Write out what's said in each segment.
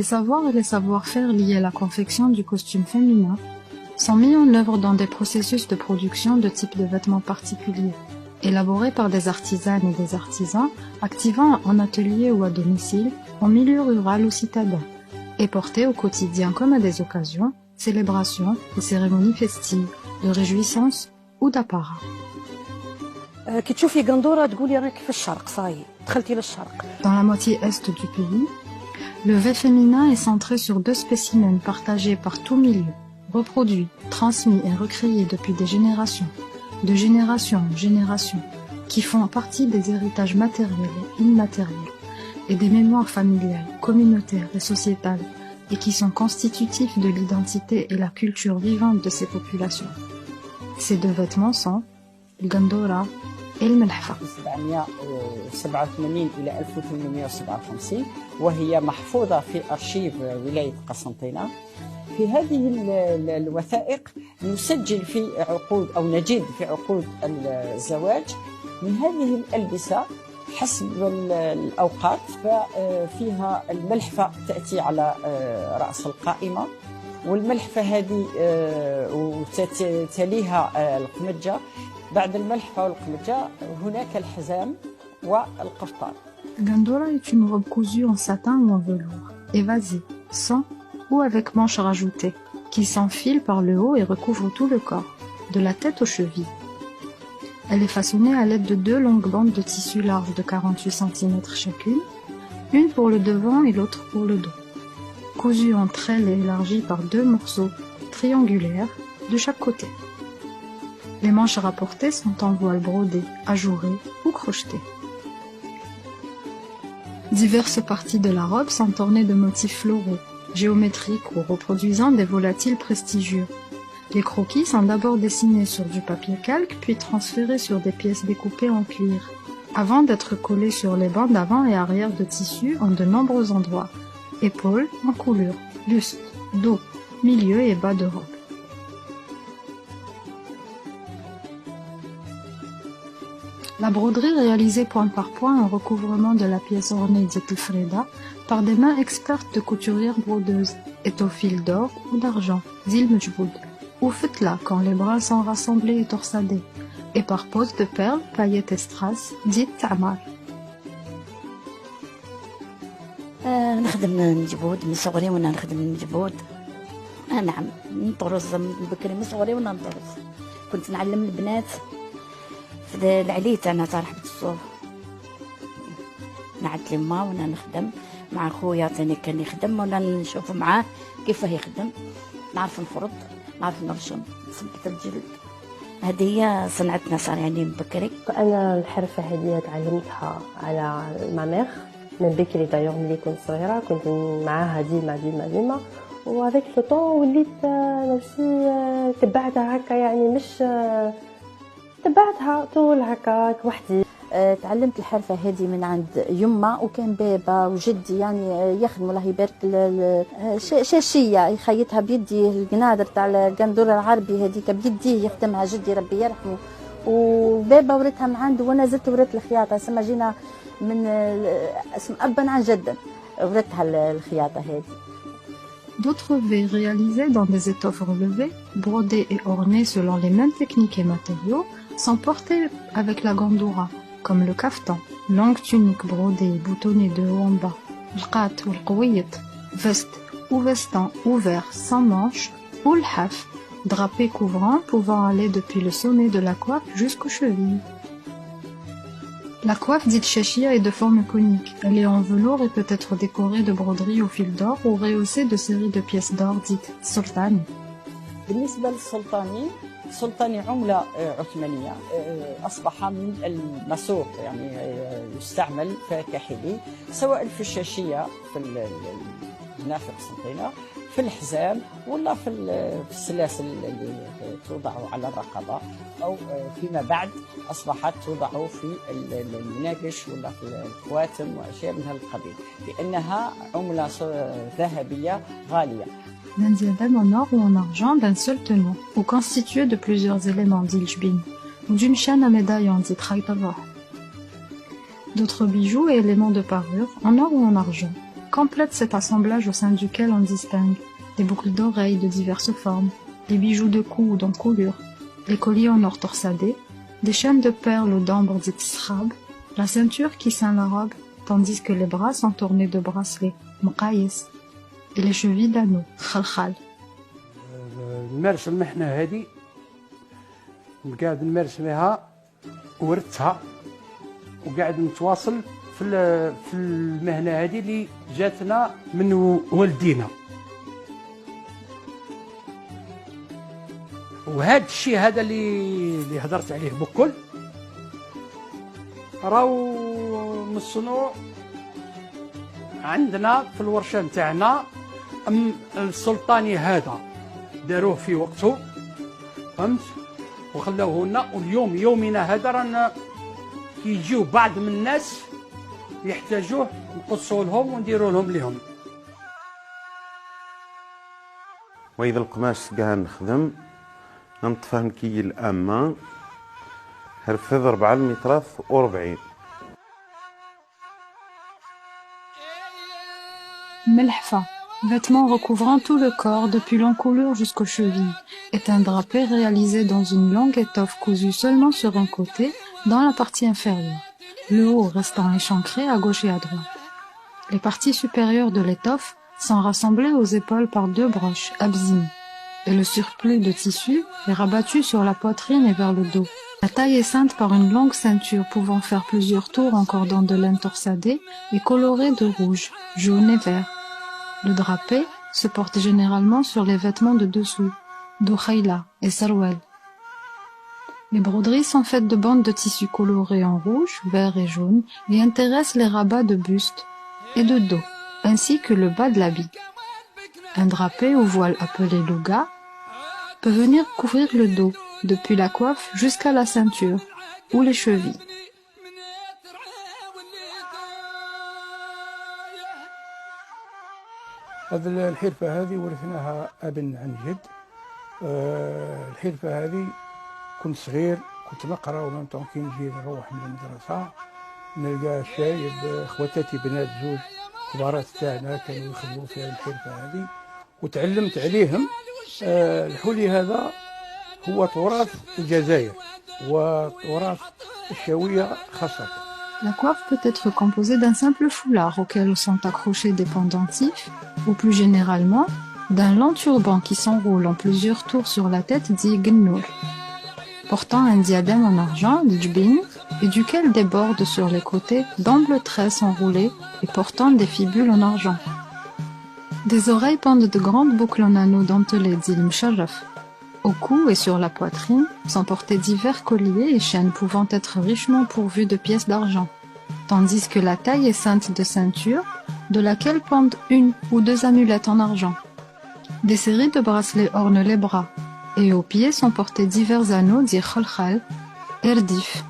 Les savoirs et les savoir-faire liés à la confection du costume féminin sont mis en œuvre dans des processus de production de types de vêtements particuliers, élaborés par des artisanes et des artisans activant en atelier ou à domicile, en milieu rural ou citadin, et portés au quotidien comme à des occasions, célébrations et cérémonies festives, de réjouissance ou d'apparat. كي تشوفي قندورة تقولي راك في الشرق صاي دخلتي للشرق. Dans la moitié est du pays, le V féminin est centré sur 2 spécimens partagés par tout milieu, reproduits, transmis et recréés depuis des générations, de génération en génération, qui font partie des héritages matériels et immatériels, et des mémoires familiales, communautaires et sociétales, et qui sont constitutifs de l'identité et la culture vivante de ces populations. Ces 2 vêtements sont le gandora et le melhfa. 787 إلى 1857 وهي محفوظة في أرشيف ولاية قسنطينة. في هذه الوثائق نسجل في عقود أو نجد في عقود الزواج من هذه الألبسة حسب الأوقات، ففيها الملحفة تأتي على رأس القائمة، والملحفة هذه وتليها القمجة. بعد الملحفة والقمجة هناك الحزام والقفطان. Gandora est une robe cousue en satin ou en velours, évasée, sans ou avec manches rajoutées, qui s'enfile par le haut et recouvre tout le corps, de la tête aux chevilles. Elle est façonnée à l'aide de 2 longues bandes de tissu large de 48 cm chacune, une pour le devant et l'autre pour le dos, cousue entre elles et élargie par 2 morceaux triangulaires de chaque côté. Les manches rapportées sont en voile brodé, ajouré ou crocheté. Diverses parties de la robe sont ornées de motifs floraux, géométriques ou reproduisant des volatiles prestigieux. Les croquis sont d'abord dessinés sur du papier calque, puis transférés sur des pièces découpées en cuir, avant d'être collés sur les bandes avant et arrière de tissu en de nombreux endroits, épaules, encoulures, buste, dos, milieu et bas de robe. La broderie réalisée point par point en recouvrement de la pièce ornée dite freda par des mains expertes de couturières brodeuses, est au fil d'or ou d'argent, zil mejboud, ou fetla quand les brins sont rassemblés et torsadés, et par pose de perles, paillettes et strass, dites tamar. نخدم الجبود من صغري وانا نخدم الجبود. نعم نطرز من بكري من صغري وانا نطرز. كنت نعلم البنات في العليت انا تاع رحبة الصوف. نعد لما وانا نخدم مع خويا تاني كان يخدم وانا نشوف معاه كيفاه يخدم. نعرف نفرض نعرف نرشم صبت الجلد. هذه هي صنعتنا صار يعني من بكري. انا الحرفة هذه تعلمتها على مامير من بكري دايوغ ملي كنت صغيرة كنت معاها ديما وهذاك لو طون وليت نفسي تبعتها هكا يعني مش تبعتها طول هكا وحدي. تعلمت الحرفة هذه من عند يما وكان بابا وجدي يعني يخدموا الله يبارك شاشية يخيطها بيدي القنادر تاع القندورة العربي هذيك بيديه يخدمها جدي ربي يرحمه وبابا ورثها من عنده وانا زدت ورثت الخياطة سما جينا من اسم أبا عن جدا ورثها الخياطة هذه. D'autres V réalisés dans des étoffes relevées, brodées et ornées selon les mêmes techniques et matériaux, sont portés avec la gandoura, comme le kaftan, longue tunique brodée et boutonnée de haut en bas, le qat ou le qouiyat, veste ou veston ouvert sans manches, ou le haf, drapé couvrant pouvant aller depuis le sommet de la coiffe jusqu'aux chevilles. La coiffe dite shashia est de forme conique. Elle est en velours et peut être décorée de broderies au fil d'or ou rehaussée de séries de pièces d'or dites sultani. بالنسبة للسلطاني، السلطاني عملة عثمانية أصبح من المسوق يعني يستعمل كحلي سواء في الشاشية في هنا في قسنطينة في الحزام ولا في السلاسل اللي توضع على الرقبة أو فيما بعد أصبحت توضع في المناقش ولا في الخواتم وأشياء من هذا القبيل لأنها عملة ذهبية غالية. D'un diadème en or ou en argent d'un seul tenant, ou constitué de plusieurs éléments d'Iljbin, ou d'une chaîne à médaillon dite Khaytabah. D'autres bijoux et éléments de parure, en or ou en argent, complète cet assemblage au sein duquel on distingue des boucles d'oreilles de diverses formes, des bijoux de cou ou d'encolure, les colliers en or torsadés, des chaînes de perles aux d'ambre dites srab, la ceinture qui ceint la robe, tandis que les bras sont ornés de bracelets, mqayis, et les chevilles d'anneaux, khalkhal. نمارس المحنة هذه قاعد نمارس فيها ورثتها وقاعد نتواصل في المهنة هذه اللي جاتنا من والدينا وهذا الشيء هذا اللي هضرت عليه بكل راهو مصنوع عندنا في الورشة نتاعنا السلطاني هذا داروه في وقته فهمت وخلاوه لنا واليوم يومنا هذا رانا كيجيو بعض من الناس يحتاجوه نقصوا لهم ونديروا لهم لهم. وإذا القماش كاع نخدم نطفهم كي الأمة هرفذ 4 متر و40. Melhfa, vêtement recouvrant tout le corps depuis l'encolure jusqu'aux chevilles, est un drapé réalisé dans une longue étoffe cousue seulement sur un côté, dans la partie inférieure, le haut restant échancré à gauche et à droite. Les parties supérieures de l'étoffe sont rassemblées aux épaules par 2 broches, abzim, et le surplus de tissu est rabattu sur la poitrine et vers le dos. La taille est ceinte par une longue ceinture pouvant faire plusieurs tours en cordon de laine torsadé et colorée de rouge, jaune et vert. Le drapé se porte généralement sur les vêtements de dessous, doukhayla et sarwal. Les broderies sont faites de bandes de tissu colorées en rouge, vert et jaune et intéressent les rabats de buste et de dos, ainsi que le bas de l'habit. Un drapé ou voile appelé louga peut venir couvrir le dos, depuis la coiffe jusqu'à la ceinture ou les chevilles. هذه الحرفة هذه ورثناها أبا عن جد. الحرفة هذه كنت صغير كنت نقرا ومام طون كي نجي نروح من المدرسة نلقى شايب خواتاتي بنات زوج كبارات تاعنا كانوا يخدموا في الحرفة هذه وتعلمت عليهم. الحلي هذا هو تراث الجزائر وتراث الشاوية خاصة. La coiffe peut être composée d'un simple foulard auquel sont accrochés des pendentifs, ou plus généralement, d'un long turban qui s'enroule en plusieurs tours sur la tête dit gnour, portant un diadème en argent, l'ijbin, et duquel débordent sur les côtés d'amples tresses enroulées et portant des fibules en argent. Des oreilles pendent de grandes boucles en anneaux dentelées dit msharraf. Au cou et sur la poitrine sont portés divers colliers et chaînes pouvant être richement pourvus de pièces d'argent, tandis que la taille est ceinte de ceinture, de laquelle pendent 1 ou 2 amulettes en argent. Des séries de bracelets ornent les bras, et aux pieds sont portés divers anneaux dits khalkhal, erdif.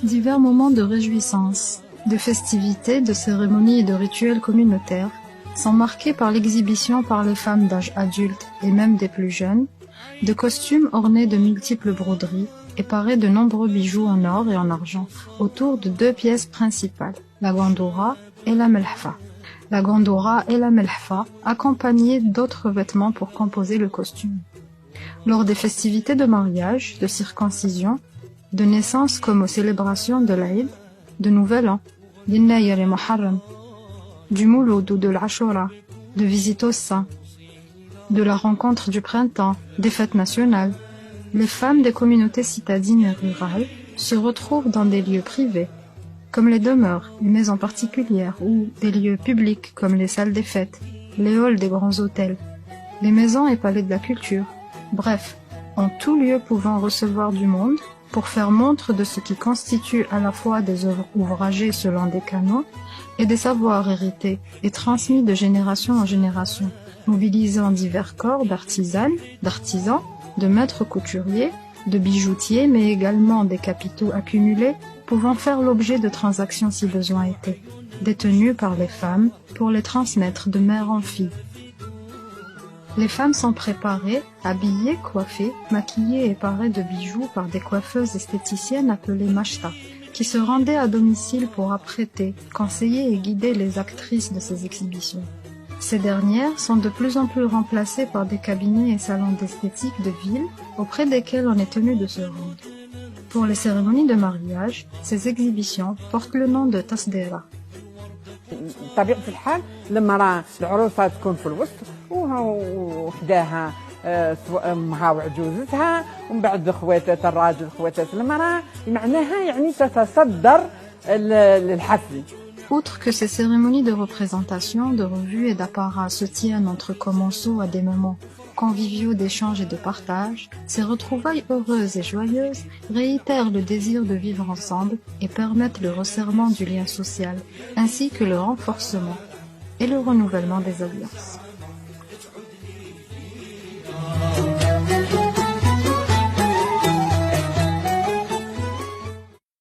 Divers moments de réjouissance, de festivités, de cérémonies et de rituels communautaires sont marqués par l'exhibition par les femmes d'âge adulte et même des plus jeunes, de costumes ornés de multiples broderies et parés de nombreux bijoux en or et en argent autour de 2 pièces principales, la gandoura et la melhfa. La gandoura et la melhfa accompagnées d'autres vêtements pour composer le costume. Lors des festivités de mariage, de circoncision, de naissance comme aux célébrations de l'Aïd, de Nouvel An, d'Innaïr et Muharram, du Mouloud ou de l'Ashura, de visite aux saints, de la rencontre du printemps, des fêtes nationales, les femmes des communautés citadines et rurales se retrouvent dans des lieux privés, comme les demeures, les maisons particulières, ou des lieux publics comme les salles des fêtes, les halls des grands hôtels, les maisons et palais de la culture, bref, en tout lieu pouvant recevoir du monde, pour faire montre de ce qui constitue à la fois des œuvres ouvragées selon des canons et des savoirs hérités et transmis de génération en génération, mobilisant divers corps d'artisans, de maîtres couturiers, de bijoutiers, mais également des capitaux accumulés pouvant faire l'objet de transactions si besoin était, détenus par les femmes pour les transmettre de mère en fille. Les femmes sont préparées, habillées, coiffées, maquillées et parées de bijoux par des coiffeuses esthéticiennes appelées mashta, qui se rendaient à domicile pour apprêter, conseiller et guider les actrices de ces exhibitions. Ces dernières sont de plus en plus remplacées par des cabinets et salons d'esthétique de ville auprès desquels on est tenu de se rendre. Pour les cérémonies de mariage, ces exhibitions portent le nom de tasdera. طبيعة الحال لما راه العروسة تكون في الوسط وحداها امها وعجوزتها ومن بعد خواتات الراجل خواتات المرأة معناها يعني تتصدر الحفل. Outre que ces cérémonies de représentation, de revue et d'apparat se tiennent entre commensaux à des moments conviviaux d'échange et de partage, ces retrouvailles heureuses et joyeuses réitèrent le désir de vivre ensemble et permettent le resserrement du lien social, ainsi que le renforcement et le renouvellement des alliances.